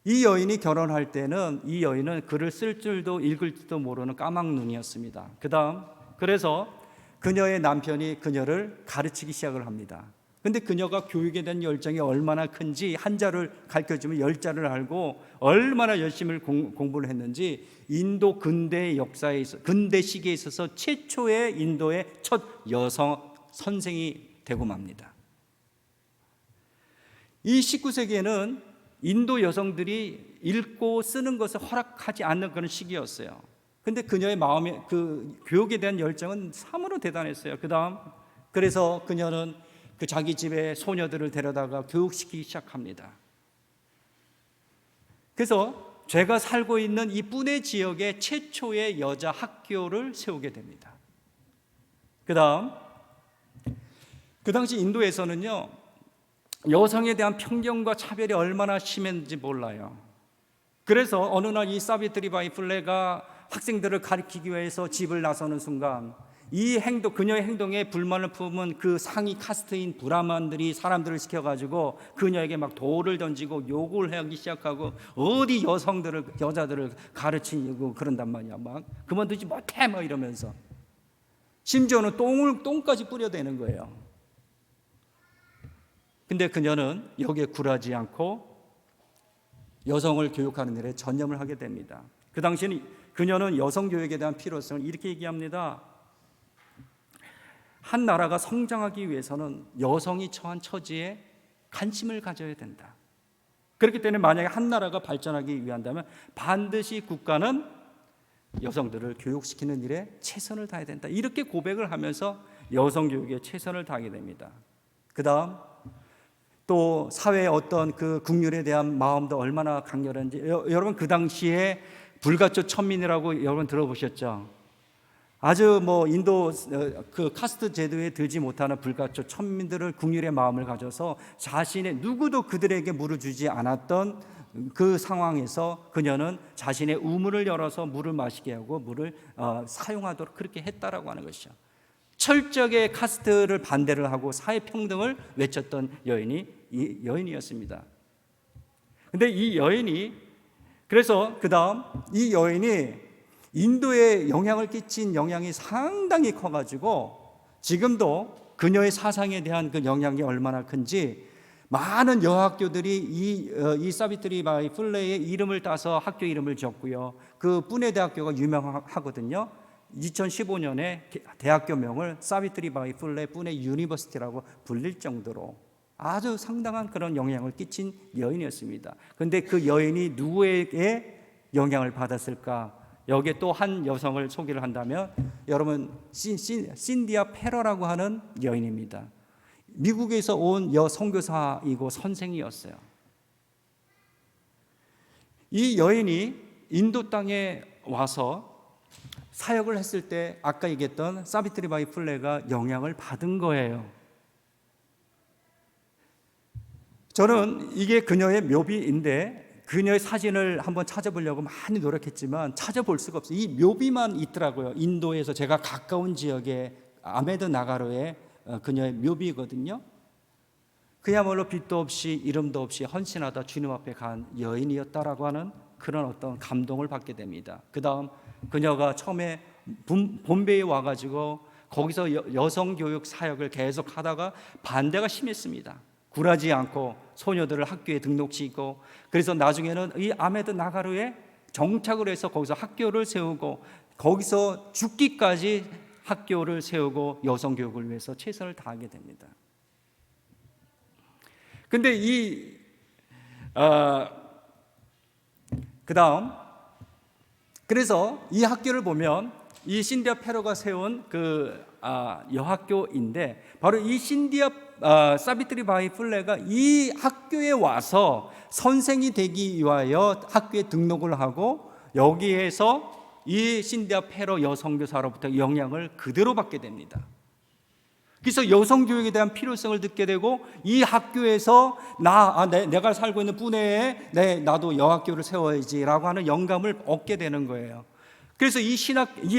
이 여인이 결혼할 때는 이 여인은 글을 쓸 줄도 읽을 줄도 모르는 까막눈이었습니다. 그래서 그녀의 남편이 그녀를 가르치기 시작을 합니다. 근데 그녀가 교육에 대한 열정이 얼마나 큰지, 한자를 가르쳐주면 10자를 알고 얼마나 열심히 공부를 했는지 인도 근대 역사에 근대 시기에 있어서 최초의 인도의 첫 여성 선생이 되고 맙니다. 이 19세기에는 인도 여성들이 읽고 쓰는 것을 허락하지 않는 그런 시기였어요. 근데 그녀의 마음에 그 교육에 대한 열정은 참으로 대단했어요. 그래서 그녀는 그 자기 집에 소녀들을 데려다가 교육시키기 시작합니다. 그래서 제가 살고 있는 이 뿌네 지역에 최초의 여자 학교를 세우게 됩니다. 그 당시 인도에서는요, 여성에 대한 편견과 차별이 얼마나 심했는지 몰라요. 그래서 어느 날 이 사비트리바이 풀레가 학생들을 가르치기 위해서 집을 나서는 순간 그녀의 행동에 불만을 품은 그 상위 카스트인 브라만들이 사람들을 시켜가지고 그녀에게 막 돌을 던지고 욕을 하기 시작하고 어디 여자들을 가르치고 그런단 말이야. 막 그만두지 못해 막 이러면서 심지어는 똥까지 뿌려대는 거예요. 근데 그녀는 여기에 굴하지 않고 여성을 교육하는 일에 전념을 하게 됩니다. 그 당시에는 그녀는 여성 교육에 대한 필요성을 이렇게 얘기합니다. 한 나라가 성장하기 위해서는 여성이 처한 처지에 관심을 가져야 된다. 그렇기 때문에 만약에 한 나라가 발전하기 위한다면 반드시 국가는 여성들을 교육시키는 일에 최선을 다해야 된다. 이렇게 고백을 하면서 여성 교육에 최선을 다하게 됩니다. 그 다음 또 사회의 어떤 그 국률에 대한 마음도 얼마나 강렬한지, 여러분 그 당시에 불가초 천민이라고 여러분 들어보셨죠? 아주 인도 그 카스트 제도에 들지 못하는 불가초 천민들을 국률의 마음을 가져서 자신의 누구도 그들에게 물을 주지 않았던 그 상황에서 그녀는 자신의 우물을 열어서 물을 마시게 하고 물을 사용하도록 그렇게 했다라고 하는 것이죠. 철저하게 카스트를 반대를 하고 사회평등을 외쳤던 여인이었습니다. 근데 이 여인이, 그래서 그 다음 이 여인이 인도에 영향을 끼친 영향이 상당히 커가지고 지금도 그녀의 사상에 대한 그 영향이 얼마나 큰지 많은 여학교들이 이 사비트리 바이 풀레의 이름을 따서 학교 이름을 지었고요. 그 뿌네 대학교가 유명하거든요. 2015년에 대학교명을 사비트리 바이 풀레 뿌네 유니버시티라고 불릴 정도로 아주 상당한 그런 영향을 끼친 여인이었습니다. 그런데 그 여인이 누구에게 영향을 받았을까? 여기에 또 한 여성을 소개를 한다면 여러분, 신디아 페러라고 하는 여인입니다. 미국에서 온 선교사이고 선생이었어요. 이 여인이 인도 땅에 와서 사역을 했을 때 아까 얘기했던 사비트리 바이 풀레가 영향을 받은 거예요. 저는 이게 그녀의 묘비인데 그녀의 사진을 한번 찾아보려고 많이 노력했지만 찾아볼 수가 없어요. 이 묘비만 있더라고요. 인도에서 제가 가까운 지역에 아메드 나가로에 그녀의 묘비거든요. 그야말로 빛도 없이 이름도 없이 헌신하다 주님 앞에 간 여인이었다라고 하는 그런 어떤 감동을 받게 됩니다. 그 다음 그녀가 처음에 본베이에 와가지고 거기서 여성교육 사역을 계속 하다가 반대가 심했습니다. 굴하지 않고 소녀들을 학교에 등록시키고, 그래서 나중에는 이 아메드 나가르에 정착을 해서 거기서 학교를 세우고 거기서 죽기까지 학교를 세우고 여성교육을 위해서 최선을 다하게 됩니다. 근데 그 다음, 그래서 이 학교를 보면 이 신디아 페로가 세운 그 여학교인데 바로 이 사비트리 바이 풀레가 이 학교에 와서 선생이 되기 위하여 학교에 등록을 하고 여기에서 이 신디아 페로 여성교사로부터 영향을 그대로 받게 됩니다. 그래서 여성교육에 대한 필요성을 듣게 되고 이 학교에서 내가 살고 있는 뿌네에 나도 여학교를 세워야지라고 하는 영감을 얻게 되는 거예요. 그래서 이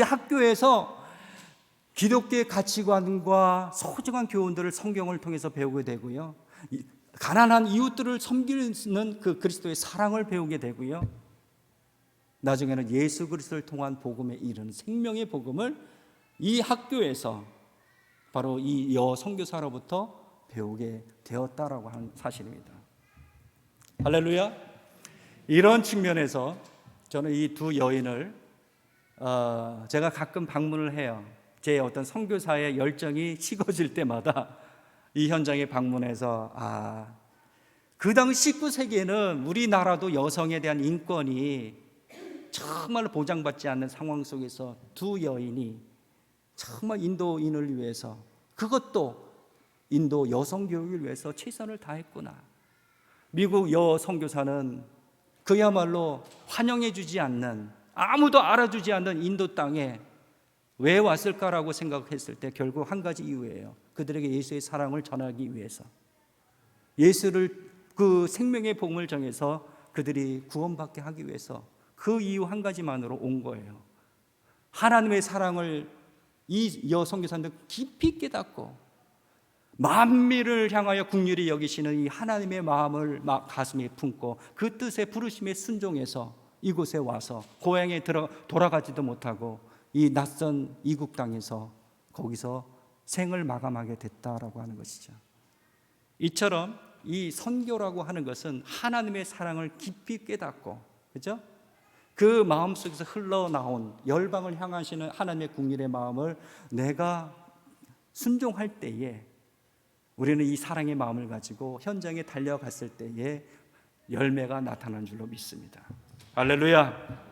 학교에서 기독교의 가치관과 소중한 교훈들을 성경을 통해서 배우게 되고요. 가난한 이웃들을 섬기는 그 그리스도의 사랑을 배우게 되고요. 나중에는 예수 그리스도를 통한 복음에 이르는 생명의 복음을 이 학교에서 바로 이 여선교사로부터 배우게 되었다라고 하는 사실입니다. 할렐루야. 이런 측면에서 저는 이 두 여인을 제가 가끔 방문을 해요. 제 어떤 선교사의 열정이 식어질 때마다 이 현장에 방문해서 그 당시 19세기에는 우리나라도 여성에 대한 인권이 정말 보장받지 않는 상황 속에서 두 여인이 정말 인도인을 위해서, 그것도 인도 여성 교육을 위해서 최선을 다했구나. 미국 여선교사는 그야말로 환영해 주지 않는, 아무도 알아주지 않는 인도 땅에 왜 왔을까라고 생각했을 때 결국 한 가지 이유예요. 그들에게 예수의 사랑을 전하기 위해서, 예수를 그 생명의 복음을 정해서 그들이 구원받게 하기 위해서 그 이유 한 가지만으로 온 거예요. 하나님의 사랑을 이 여선교사는 깊이 깨닫고 만민을 향하여 긍휼히 여기시는 이 하나님의 마음을 가슴에 품고 그 뜻에 부르심에 순종해서 이곳에 와서 고향에 돌아가지도 못하고 이 낯선 이국 땅에서 거기서 생을 마감하게 됐다라고 하는 것이죠. 이처럼 이 선교라고 하는 것은 하나님의 사랑을 깊이 깨닫고, 그렇죠? 그 마음속에서 흘러나온 열방을 향하시는 하나님의 긍휼의 마음을 내가 순종할 때에 우리는 이 사랑의 마음을 가지고 현장에 달려갔을 때에 열매가 나타나는 줄로 믿습니다. 할렐루야.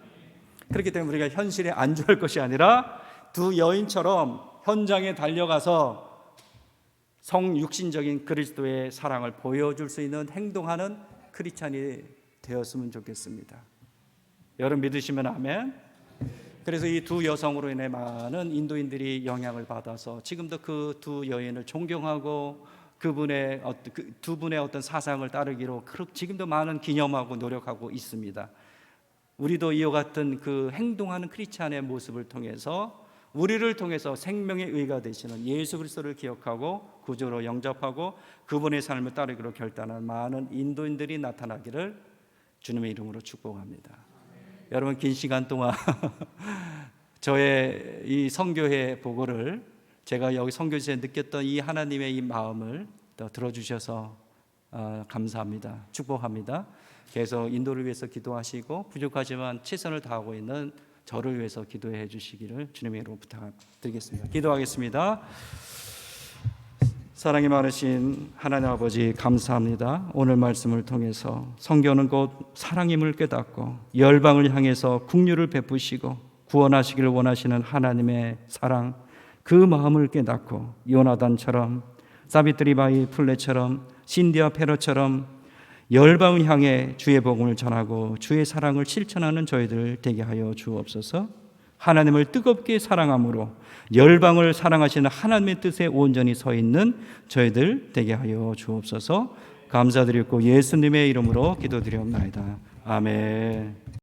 그렇기 때문에 우리가 현실에 안주할 것이 아니라 두 여인처럼 현장에 달려가서 성육신적인 그리스도의 사랑을 보여줄 수 있는 행동하는 크리스찬이 되었으면 좋겠습니다. 여러분 믿으시면 아멘. 그래서 이 두 여성으로 인해 많은 인도인들이 영향을 받아서 지금도 그 두 여인을 존경하고 그분의 두 분의 어떤 사상을 따르기로 지금도 많은 기념하고 노력하고 있습니다. 우리도 이와 같은 그 행동하는 크리스찬의 모습을 통해서 우리를 통해서 생명의 의가 되시는 예수 그리스도를 기억하고 구주로 영접하고 그분의 삶을 따르기로 결단한 많은 인도인들이 나타나기를 주님의 이름으로 축복합니다. 여러분, 긴 시간 동안 저의 이 선교회 보고를 제가 여기 선교지에 느꼈던 이 하나님의 이 마음을 더 들어주셔서 감사합니다. 축복합니다. 계속 인도를 위해서 기도하시고 부족하지만 최선을 다하고 있는 저를 위해서 기도해 주시기를 주님의 이름으로 부탁드리겠습니다. 기도하겠습니다. 사랑이 많으신 하나님 아버지, 감사합니다. 오늘 말씀을 통해서 성경은 곧 사랑임을 깨닫고 열방을 향해서 긍휼을 베푸시고 구원하시기를 원하시는 하나님의 사랑, 그 마음을 깨닫고 요나단처럼 사비트리바이 플레처럼 신디아 페로처럼 열방을 향해 주의 복음을 전하고 주의 사랑을 실천하는 저희들 되게 하여 주옵소서. 하나님을 뜨겁게 사랑함으로 열방을 사랑하시는 하나님의 뜻에 온전히 서 있는 저희들 되게 하여 주옵소서. 감사드리고 예수님의 이름으로 기도드리옵나이다. 아멘.